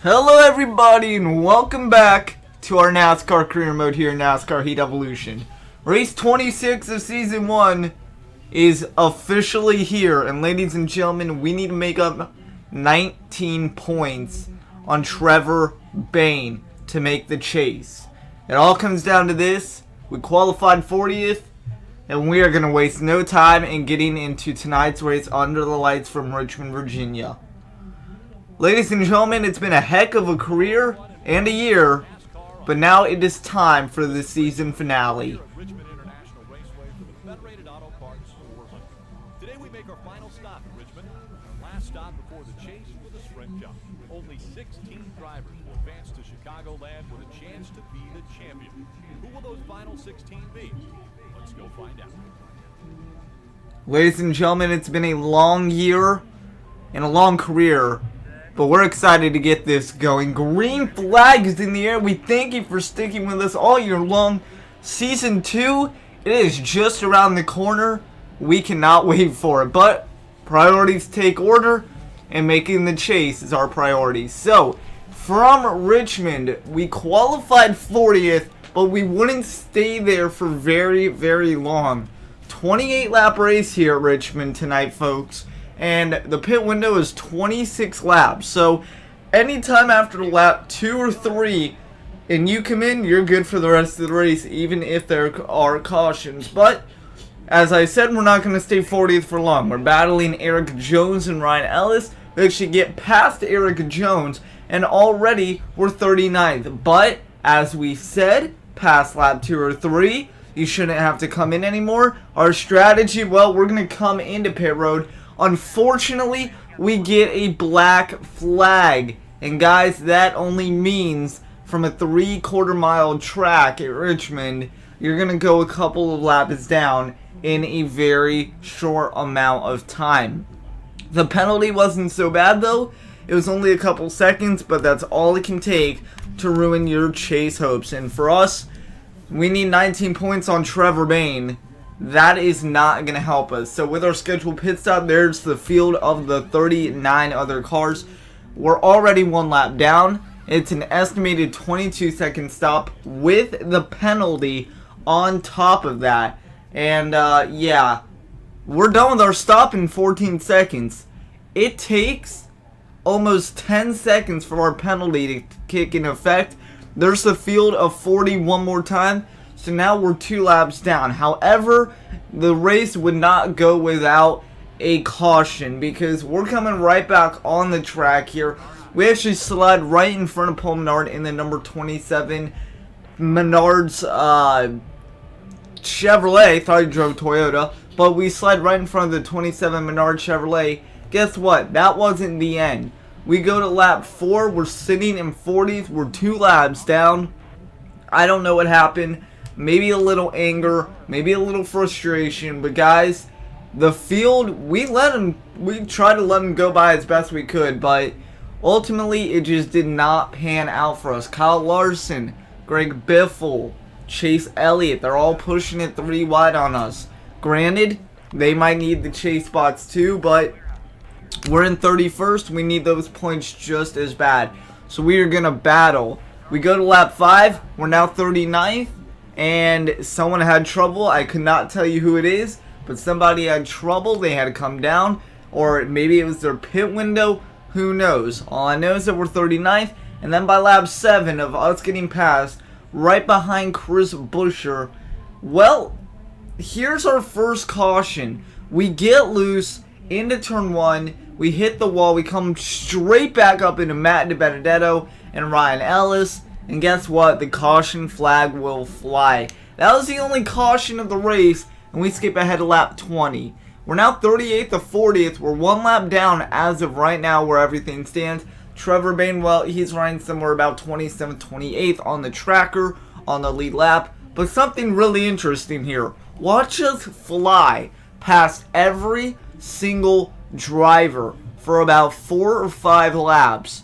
Hello everybody and welcome back to our NASCAR career mode here in NASCAR Heat Evolution. Race 26 of Season 1 is officially here, and ladies and gentlemen, we need to make up 19 points on Trevor Bayne to make the chase. It all comes down to this. We qualified 40th, and we are going to waste no time in getting into tonight's race under the lights from Richmond, Virginia. Ladies and gentlemen, it's been a heck of a career and a year, but now it is time for the season finale. Federated Auto Parts 400. Today we make our final stop in Richmond, our last stop before the chase for the sprint jump. Only 16 drivers will advance to Chicagoland with a chance to be the champion. Who will those final 16 be? Let's go find out. Ladies and gentlemen, it's been a long year and a long career, but we're excited to get this going. Green flag is in the air. We thank you for sticking with us all year long. Season 2, it is just around the corner. We cannot wait for it. But priorities take order, and making the chase is our priority. So, from Richmond, we qualified 40th, but we wouldn't stay there for very, very long. 28 lap race here at Richmond tonight, folks. And the pit window is 26 laps. So anytime after lap 2 or 3 and you come in, you're good for the rest of the race, even if there are cautions. But as I said, we're not going to stay 40th for long. We're battling Eric Jones and Ryan Ellis. We actually get past Eric Jones, and already we're 39th. But as we said, past lap 2 or 3, you shouldn't have to come in anymore. Our strategy, well, we're going to come into pit road. Unfortunately, we get a black flag. And guys, that only means from a 3/4 mile track at Richmond, you're going to go a couple of laps down in a very short amount of time. The penalty wasn't so bad though. It was only a couple seconds, but that's all it can take to ruin your chase hopes. And for us, we need 19 points on Trevor Bayne. That is not going to help us. So with our scheduled pit stop, there's the field of the 39 other cars. We're already 1 lap down. It's an estimated 22-second stop with the penalty on top of that. And yeah, we're done with our stop in 14 seconds. It takes almost 10 seconds for our penalty to kick in effect. There's the field of 40 one more time. So now we're 2 laps down. However, the race would not go without a caution because we're coming right back on the track here. We actually slide right in front of Paul Menard in the number 27 Menard's Chevrolet. Thought he drove Toyota, but we slide right in front of the 27 Menard Chevrolet. Guess what? That wasn't the end. We go to lap 4. We're sitting in 40th. We're 2 laps down. I don't know what happened. Maybe a little anger, maybe a little frustration, but guys, the field, we tried to let him go by as best we could, but ultimately it just did not pan out for us. Kyle Larson, Greg Biffle, Chase Elliott, they're all pushing it 3 wide on us. Granted, they might need the chase spots too, but we're in 31st. We need those points just as bad. So we are going to battle. We go to lap 5. We're now 39th. And someone had trouble. I could not tell you who it is, but somebody had trouble. They had to come down, or maybe it was their pit window. Who knows? All I know is that we're 39th, and then by lap 7 of us getting past, right behind Chris Buescher, well, here's our first caution. We get loose into turn 1. We hit the wall. We come straight back up into Matt DiBenedetto and Ryan Ellis. And guess what? The caution flag will fly. That was the only caution of the race, and we skip ahead to lap 20. We're now 38th to 40th. We're 1 lap down as of right now where everything stands. Trevor Bayne, well, he's running somewhere about 27th, 28th on the tracker on the lead lap. But something really interesting here. Watch us fly past every single driver for about 4 or 5 laps.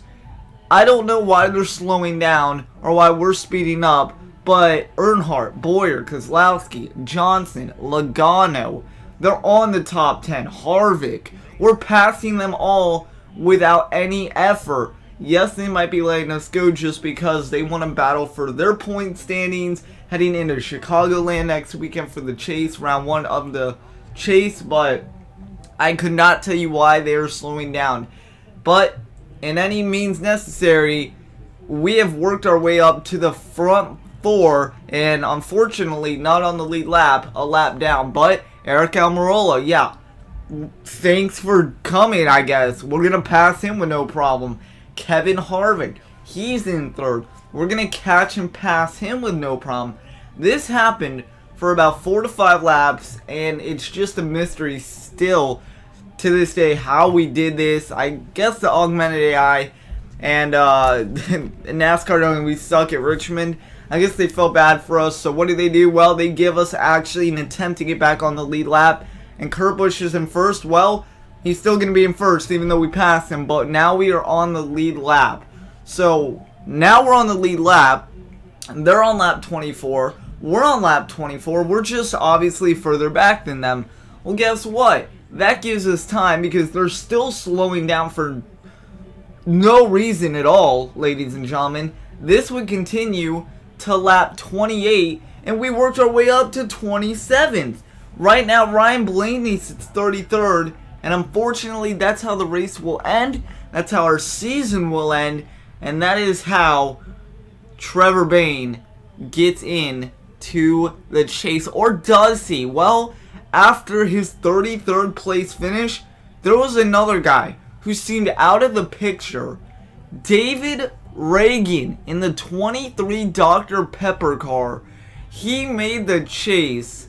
I don't know why they're slowing down or why we're speeding up, but Earnhardt, Boyer, Kozlowski, Johnson, Logano, they're on the top 10. Harvick, we're passing them all without any effort. Yes, they might be letting us go just because they want to battle for their point standings heading into Chicagoland next weekend for the chase, round 1 of the chase, but I could not tell you why they are slowing down. But in any means necessary, we have worked our way up to the front 4, and unfortunately not on the lead lap, a lap down. But Eric Almirola, yeah, thanks for coming, I guess. We're going to pass him with no problem. Kevin Harvick, he's in 3rd. We're going to catch and pass him with no problem. This happened for about 4 to 5 laps, and it's just a mystery still to this day how we did this. I guess the augmented AI and NASCAR knowing we suck at Richmond, I guess they felt bad for us. So what do? Well, they give us actually an attempt to get back on the lead lap, and Kurt Busch is in 1st. Well, he's still going to be in 1st even though we passed him, but now we are on the lead lap. So now we're on the lead lap. They're on lap 24. We're on lap 24. We're just obviously further back than them. Well, guess what? That gives us time because they're still slowing down for no reason at all, ladies and gentlemen. This would continue to lap 28, and we worked our way up to 27th. Right now, Ryan Blaney sits 33rd, and unfortunately, that's how the race will end. That's how our season will end, and that is how Trevor Bayne gets in to the chase. Or does he? Well, after his 33rd place finish, there was another guy who seemed out of the picture. David Reagan in the 23 Dr. Pepper car. He made the chase,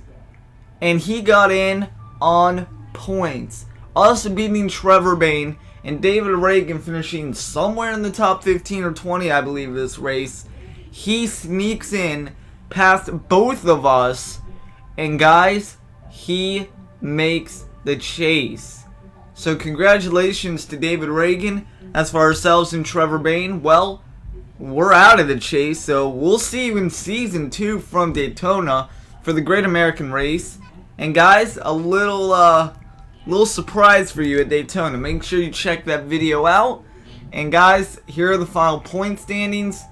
and he got in on points. Us beating Trevor Bayne and David Reagan finishing somewhere in the top 15 or 20, I believe, this race. He sneaks in past both of us, and guys, he makes the chase. So congratulations to David Reagan. As for ourselves and Trevor Bayne, well, we're out of the chase, so we'll see you in Season 2 from Daytona for the Great American Race. And guys, a little surprise for you at Daytona. Make sure you check that video out. And guys, here are the final point standings.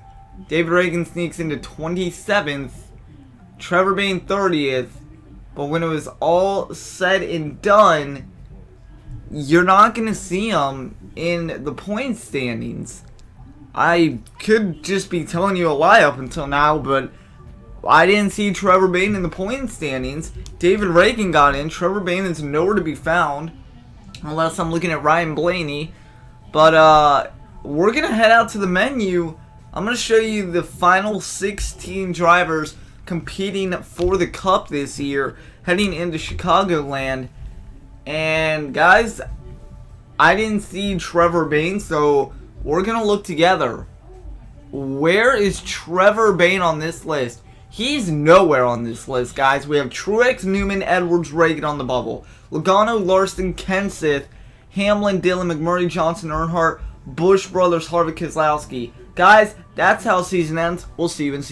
David Reagan sneaks into 27th. Trevor Bayne 30th. But when it was all said and done, you're not going to see him in the point standings. I could just be telling you a lie up until now, but I didn't see Trevor Bayne in the point standings. David Reagan got in. Trevor Bayne is nowhere to be found, unless I'm looking at Ryan Blaney. But we're going to head out to the menu. I'm going to show you the final 16 drivers competing for the Cup this year, heading into Chicagoland. And guys, I didn't see Trevor Bayne, so we're going to look together. Where is Trevor Bayne on this list? He's nowhere on this list, guys. We have Truex, Newman, Edwards, Reagan on the bubble. Logano, Larson, Kenseth, Hamlin, Dillon, McMurray, Johnson, Earnhardt, Busch Brothers, Harvick, Keselowski. Guys, that's how season ends. We'll see you in season.